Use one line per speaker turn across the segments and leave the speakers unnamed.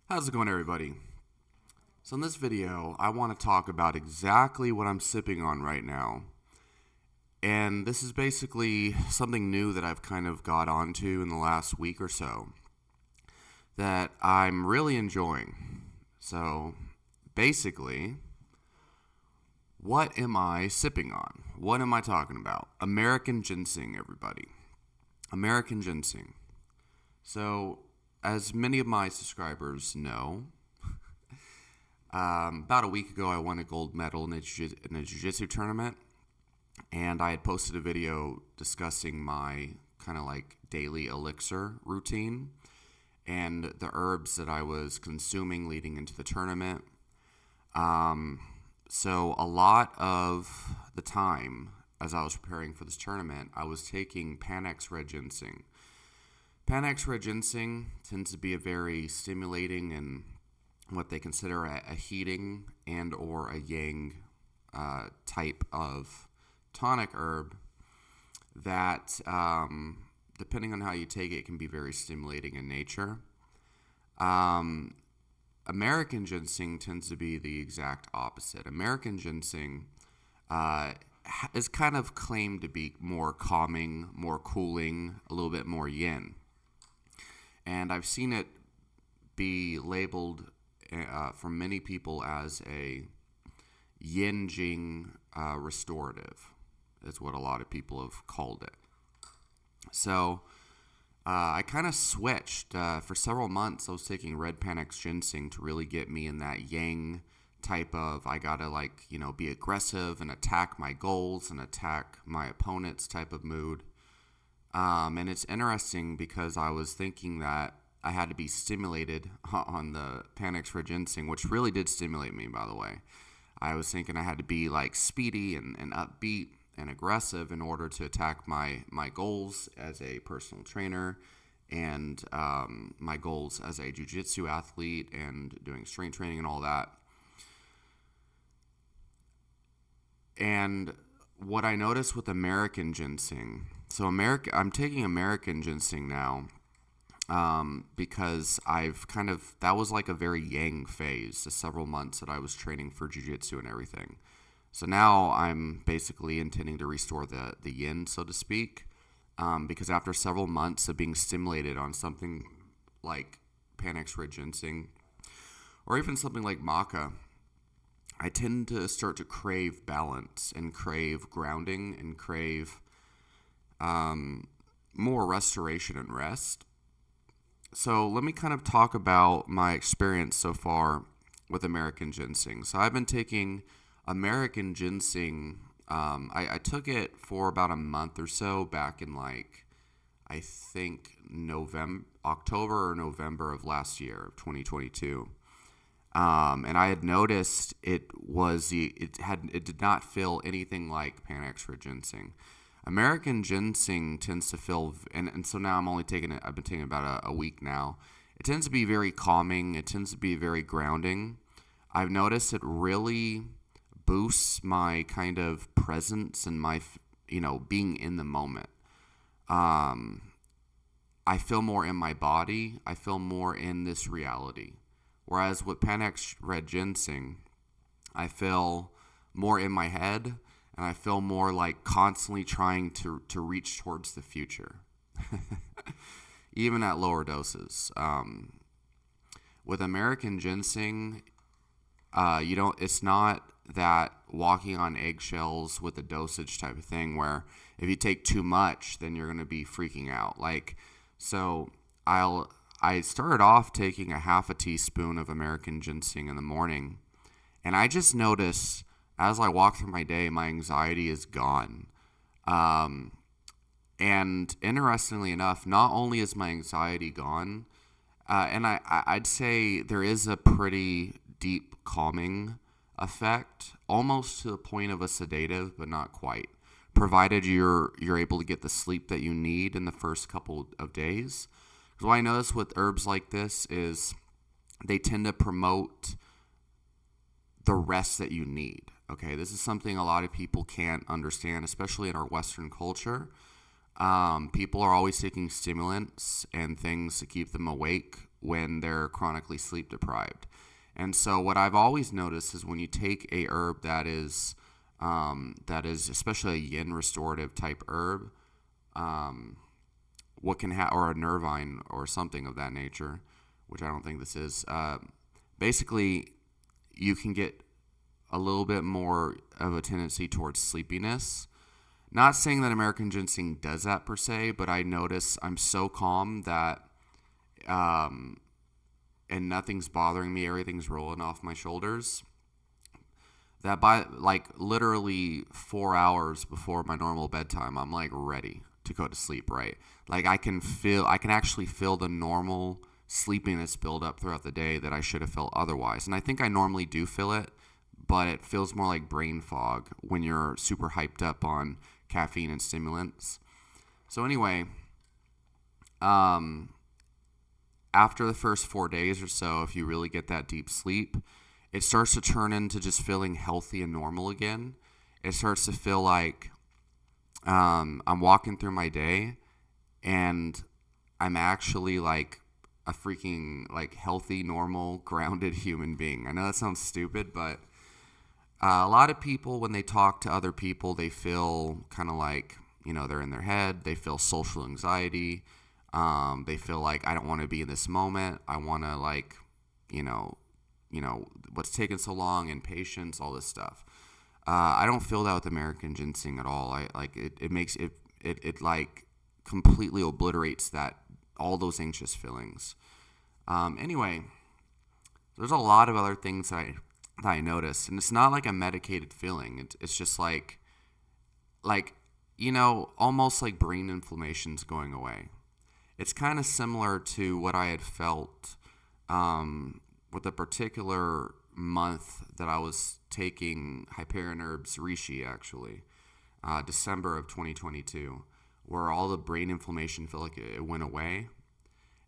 How's it going, everybody? So in this video, I want to talk about exactly what I'm sipping on right now. And this is basically something new that I've kind of got onto in the last week or so that I'm really enjoying. So basically, what am I sipping on? What am I talking about? American ginseng, everybody. American ginseng. So, as many of my subscribers know, about a week ago, I won a gold medal in a jiu-jitsu tournament, and I had posted a video discussing my kind of like daily elixir routine and the herbs that I was consuming leading into the tournament. So a lot of the time, as I was preparing for this tournament, I was taking Panax Red Ginseng. Panax Red Ginseng tends to be a very stimulating and what they consider a heating and or a yang type of tonic herb that, depending on how you take it, can be very stimulating in nature. American ginseng tends to be the exact opposite. American ginseng is kind of claimed to be more calming, more cooling, a little bit more yin. And I've seen it be labeled from many people as a yin jing restorative, is what a lot of people have called it. So I kind of switched. For several months, I was taking red Panax ginseng to really get me in that yang type of, I gotta be aggressive and attack my goals and attack my opponents type of mood. And it's interesting because I was thinking that I had to be stimulated on the Panax Red Ginseng, which really did stimulate me, by the way. I was thinking I had to be like speedy and upbeat and aggressive in order to attack my goals as a personal trainer and my goals as a jiu-jitsu athlete and doing strength training and all that. And what I noticed with American ginseng, I'm taking American ginseng now because that was like a very yang phase, the several months that I was training for jiu-jitsu and everything. So now I'm basically intending to restore the yin, so to speak, because after several months of being stimulated on something like Panax Red Ginseng or even something like maca, I tend to start to crave balance and crave grounding and crave more restoration and rest. So let me kind of talk about my experience so far with American ginseng. So I've been taking American ginseng. I took it for about a month or so back in I think October or November of last year, of 2022. And I had noticed it did not feel anything like Panax Red Ginseng. American ginseng tends to feel, and so now I've been taking it about a week now. It tends to be very calming. It tends to be very grounding. I've noticed it really boosts my kind of presence and my, being in the moment. I feel more in my body. I feel more in this reality. Whereas with Panax Red Ginseng, I feel more in my head, and I feel more like constantly trying to reach towards the future, even at lower doses. With American ginseng, it's not that walking on eggshells with a dosage type of thing where if you take too much, then you're going to be freaking out. I started off taking a half a teaspoon of American ginseng in the morning, and I just noticed as I walk through my day, my anxiety is gone. And interestingly enough, not only is my anxiety gone, and I'd say there is a pretty deep calming effect, almost to the point of a sedative, but not quite, provided you're able to get the sleep that you need in the first couple of days. Because what I notice with herbs like this is they tend to promote the rest that you need. Okay, this is something a lot of people can't understand, especially in our Western culture. People are always taking stimulants and things to keep them awake when they're chronically sleep deprived. And so what I've always noticed is when you take a herb that is especially a yin restorative type herb, or a nervine or something of that nature, which I don't think this is. Basically, you can get a little bit more of a tendency towards sleepiness. Not saying that American ginseng does that per se, but I notice I'm so calm that, and nothing's bothering me, everything's rolling off my shoulders, that by like literally 4 hours before my normal bedtime, I'm like ready to go to sleep, right? Like I can actually feel the normal sleepiness build up throughout the day that I should have felt otherwise. And I think I normally do feel it, but it feels more like brain fog when you're super hyped up on caffeine and stimulants. So anyway, after the first 4 days or so, if you really get that deep sleep, it starts to turn into just feeling healthy and normal again. It starts to feel like I'm walking through my day and I'm actually like a freaking like healthy, normal, grounded human being. I know that sounds stupid, but a lot of people, when they talk to other people, they feel kind of like, they're in their head. They feel social anxiety. They feel like, I don't want to be in this moment. I want to like, what's taking so long, impatience, all this stuff. I don't feel that with American ginseng at all. I like it makes it like completely obliterates all those anxious feelings. Anyway, there's a lot of other things that I noticed, and it's not like a medicated feeling. It's just like almost like brain inflammation's going away. It's kind of similar to what I had felt with a particular month that I was taking Hyperion Herbs Reishi, actually, December of 2022, where all the brain inflammation felt like it went away.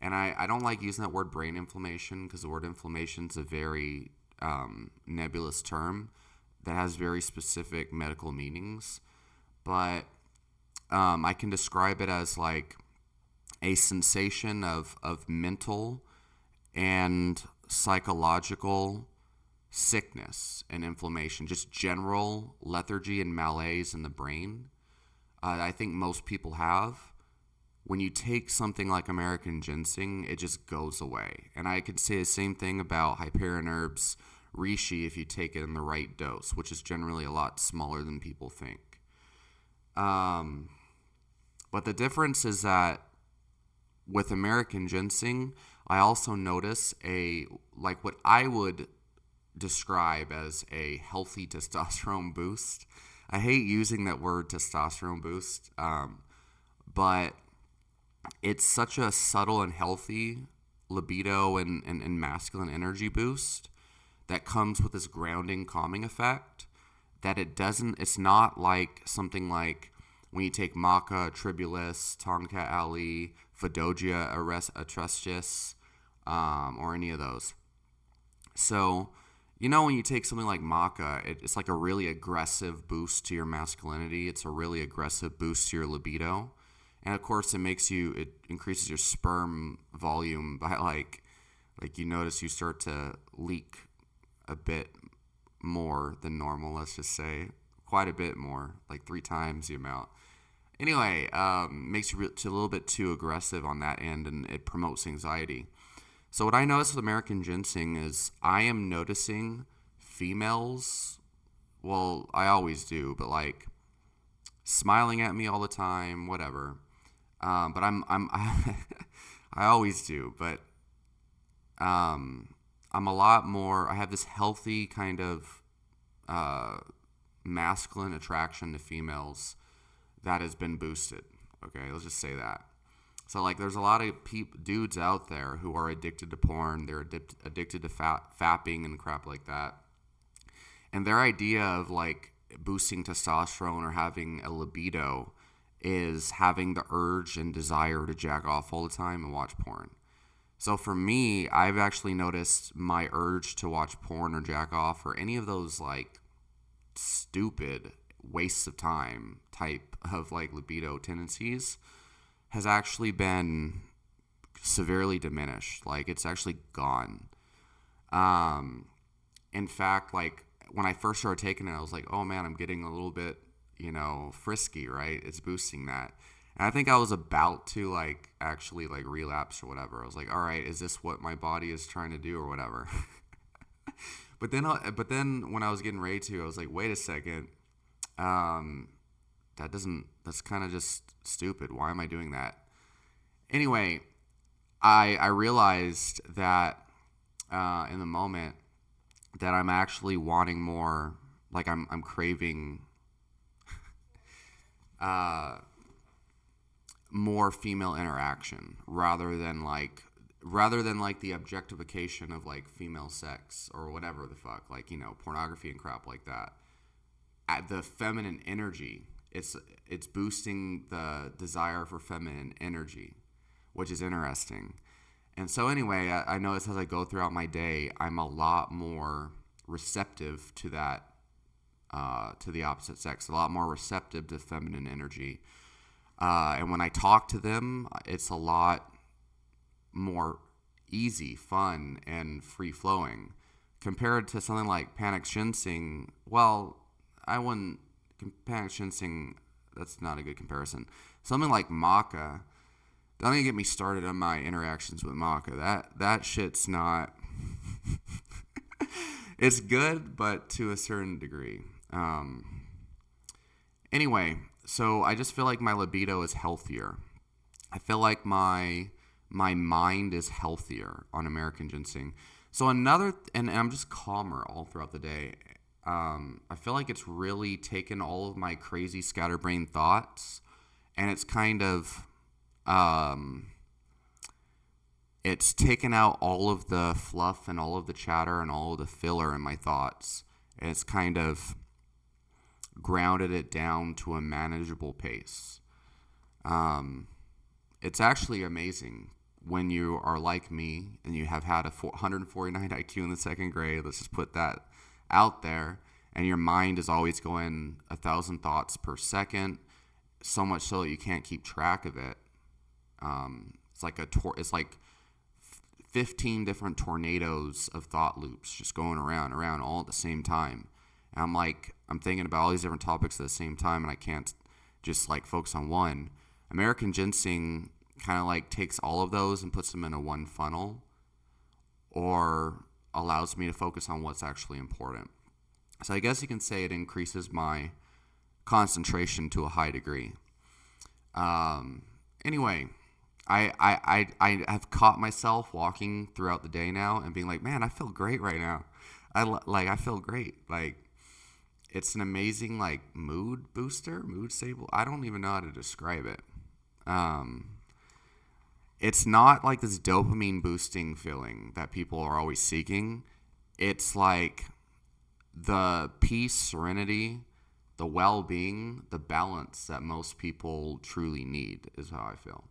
And I don't like using that word brain inflammation because the word inflammation is a very nebulous term that has very specific medical meanings. But I can describe it as like a sensation of mental and psychological sickness and inflammation, just general lethargy and malaise in the brain. I think most people have. When you take something like American ginseng, it just goes away. And I could say the same thing about Hyperion Herbs Reishi if you take it in the right dose, which is generally a lot smaller than people think. But the difference is that with American ginseng, I also notice what I would describe as a healthy testosterone boost. I hate using that word testosterone boost, but it's such a subtle and healthy libido and masculine energy boost that comes with this grounding, calming effect that it's not like something like when you take maca, tribulus, tonka ali, Fadogia atrustus, or any of those. So, when you take something like maca, it's like a really aggressive boost to your masculinity. It's a really aggressive boost to your libido. And of course, it increases your sperm volume by like you notice you start to leak a bit more than normal, let's just say. Quite a bit more, like 3 times the amount. Anyway, makes you a little bit too aggressive on that end, and it promotes anxiety. So what I notice with American ginseng is I am noticing females, well, I always do, but like smiling at me all the time, whatever. But I always do, but I'm a lot more, I have this healthy kind of masculine attraction to females that has been boosted. Okay, let's just say that. So like there's a lot of dudes out there who are addicted to porn. They're addicted to fapping and crap like that. And their idea of like boosting testosterone or having a libido is having the urge and desire to jack off all the time and watch porn. So for me, I've actually noticed my urge to watch porn or jack off or any of those like stupid wastes of time type of like libido tendencies has actually been severely diminished. Like, it's actually gone. Um, in fact, like, when I first started taking it, I was like, oh man, I'm getting a little bit, frisky, right? It's boosting that. And I think I was about to, like, actually, like, relapse or whatever. I was like, all right, is this what my body is trying to do or whatever? But then when I was getting ready to, I was like, wait a second. Um, that's kind of just stupid. Why am I doing that? Anyway, I realized that in the moment that I'm actually wanting more, like I'm craving uh, more female interaction rather than the objectification of like female sex or whatever the fuck, like, pornography and crap like that. At the feminine energy, it's boosting the desire for feminine energy, which is interesting. And so anyway, I notice as I go throughout my day, I'm a lot more receptive to that, to the opposite sex, a lot more receptive to feminine energy. And when I talk to them, it's a lot more easy, fun, and free-flowing. Compared to something like Panic Ginseng, well, I wouldn't... Panic Ginseng, that's not a good comparison. Something like maca, don't even get me started on my interactions with maca. That shit's not... It's good, but to a certain degree. Anyway, so I just feel like my libido is healthier. I feel like my mind is healthier on American Ginseng. So and I'm just calmer all throughout the day. I feel like it's really taken all of my crazy scatterbrained thoughts, and it's kind of, it's taken out all of the fluff and all of the chatter and all of the filler in my thoughts. And it's kind of grounded it down to a manageable pace. It's actually amazing when you are like me and you have had a 149 IQ in the second grade. Let's just put that out there. And your mind is always going 1,000 thoughts per second, so much so that you can't keep track of it. It's like 15 different tornadoes of thought loops just going around all at the same time. And I'm thinking about all these different topics at the same time, and I can't just like focus on one. American Ginseng kind of like takes all of those and puts them in a one funnel, or allows me to focus on what's actually important. So I guess you can say it increases my concentration to a high degree. Anyway, I have caught myself walking throughout the day now and being like, man, I feel great right now. I feel great. Like, it's an amazing like mood booster, mood stable. I don't even know how to describe it. It's not like this dopamine boosting feeling that people are always seeking. It's like the peace, serenity, the well-being, the balance that most people truly need is how I feel.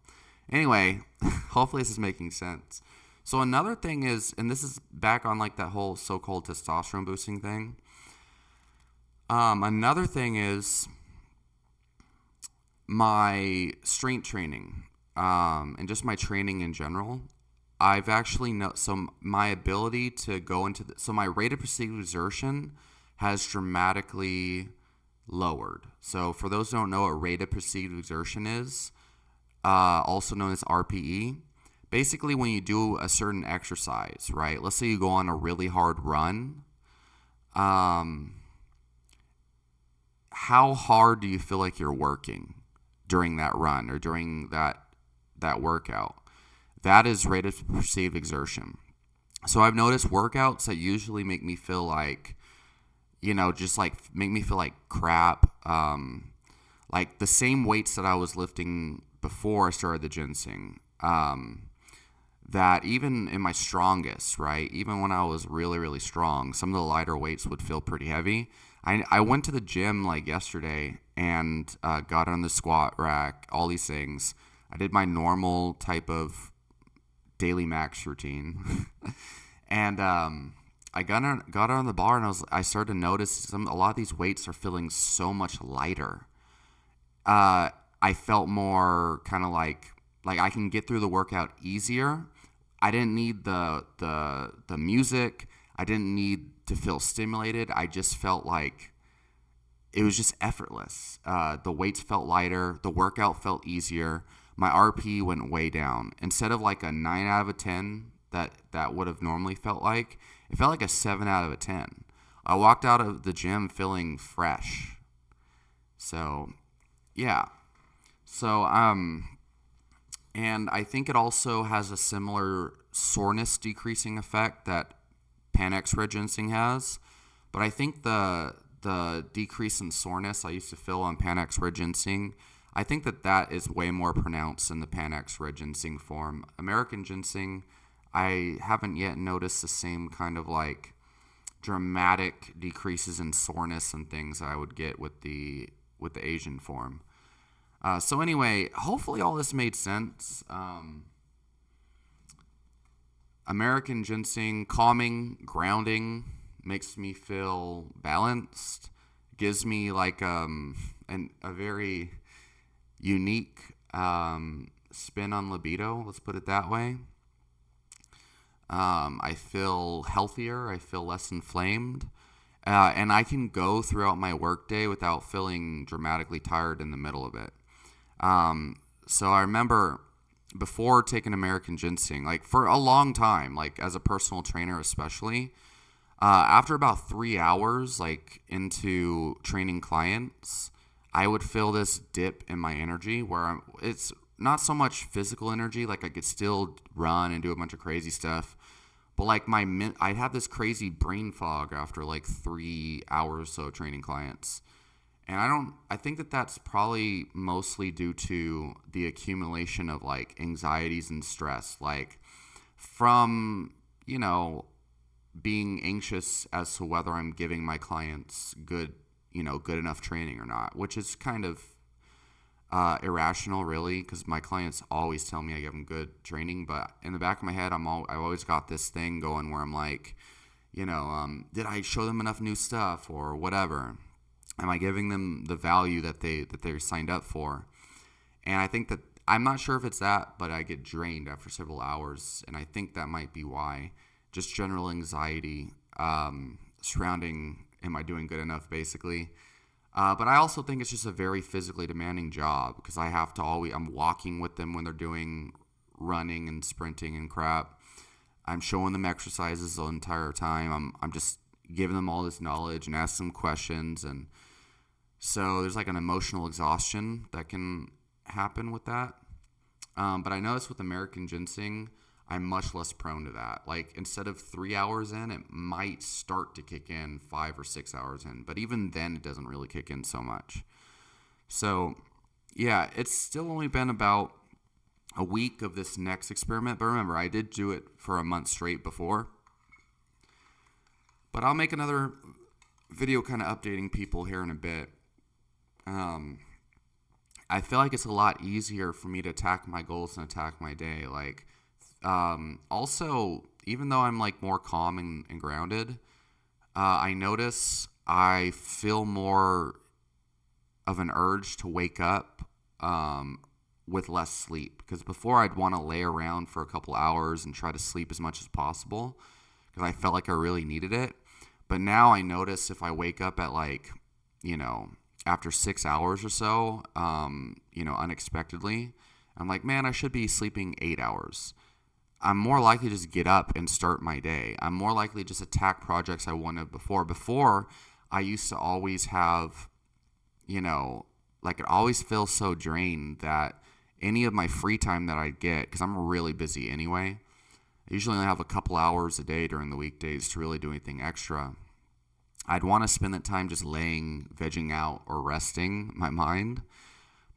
Anyway, hopefully this is making sense. So another thing is, and this is back on like that whole so-called testosterone boosting thing. Another thing is my strength training, and just my training in general. I've actually so my ability to go into so my rate of perceived exertion has dramatically lowered. So for those who don't know what rate of perceived exertion is, also known as RPE, basically when you do a certain exercise, right? Let's say you go on a really hard run. How hard do you feel like you're working during that run or during that workout? That is rate of perceived exertion. So I've noticed workouts that usually make me feel like, just like make me feel like crap. Like the same weights that I was lifting before I started the ginseng. That even in my strongest, right? Even when I was really, really strong, some of the lighter weights would feel pretty heavy. I went to the gym like yesterday and got on the squat rack, all these things. I did my normal type of daily max routine. And I got on the bar and I started to notice a lot of these weights are feeling so much lighter. I felt more kind of like Like I can get through the workout easier. I didn't need the music. I didn't need to feel stimulated. I just felt like it was just effortless. The weights felt lighter. The workout felt easier. My RP went way down. Instead of like a 9 out of a 10 that would have normally felt like, it felt like a 7 out of a 10. I walked out of the gym feeling fresh. So, yeah. So, and I think it also has a similar soreness decreasing effect that Panax Red Ginseng has. But I think the decrease in soreness I used to feel on Panax Red Ginseng, I think that is way more pronounced in the Panax Red Ginseng form. American Ginseng, I haven't yet noticed the same kind of like dramatic decreases in soreness and things I would get with the Asian form. So anyway, hopefully all this made sense. American Ginseng, calming, grounding, makes me feel balanced, gives me like a very unique spin on libido, let's put it that way. I feel healthier, I feel less inflamed, and I can go throughout my workday without feeling dramatically tired in the middle of it. So I remember before taking American Ginseng, like for a long time, like as a personal trainer especially, after about 3 hours, like into training clients, I would feel this dip in my energy where it's not so much physical energy, like I could still run and do a bunch of crazy stuff, but like I'd have this crazy brain fog after like 3 hours or so training clients. And I think that that's probably mostly due to the accumulation of like anxieties and stress, like from, being anxious as to whether I'm giving my clients good enough training or not, which is kind of irrational, really, because my clients always tell me I give them good training. But in the back of my head, I've always got this thing going where I'm like, did I show them enough new stuff or whatever? Am I giving them the value that they're signed up for? And I think that I'm not sure if it's that, but I get drained after several hours, and I think that might be why. Just general anxiety surrounding, am I doing good enough, basically. But I also think it's just a very physically demanding job because I have to I'm walking with them when they're doing running and sprinting and crap. I'm showing them exercises the entire time. I'm just giving them all this knowledge and asking them questions. And so there's like an emotional exhaustion that can happen with that. But I noticed with American Ginseng, I'm much less prone to that. Like instead of 3 hours in, it might start to kick in 5 or 6 hours in. But even then, it doesn't really kick in so much. So yeah, it's still only been about a week of this next experiment. But remember, I did do it for a month straight before. But I'll make another video kind of updating people here in a bit. I feel like it's a lot easier for me to attack my goals and attack my day. Like, also, even though I'm like more calm and grounded, I notice I feel more of an urge to wake up with less sleep. Because before I'd want to lay around for a couple hours and try to sleep as much as possible because I felt like I really needed it. But now I notice if I wake up at like, after 6 hours or so, unexpectedly, I'm like, man, I should be sleeping 8 hours. I'm more likely to just get up and start my day. I'm more likely to just attack projects I wanted before. Before, I used to always have, like it always feels so drained that any of my free time that I get, because I'm really busy anyway, I usually only have a couple hours a day during the weekdays to really do anything extra. I'd want to spend that time just laying, vegging out, or resting my mind.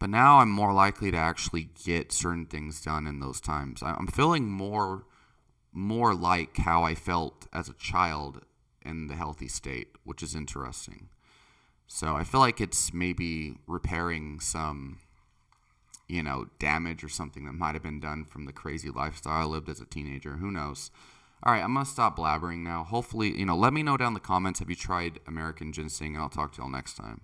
But now I'm more likely to actually get certain things done in those times. I'm feeling more like how I felt as a child in the healthy state, which is interesting. So I feel like it's maybe repairing some, damage or something that might have been done from the crazy lifestyle I lived as a teenager. Who knows? All right, I'm going to stop blabbering now. Hopefully, let me know down in the comments, have you tried American Ginseng, and I'll talk to y'all next time.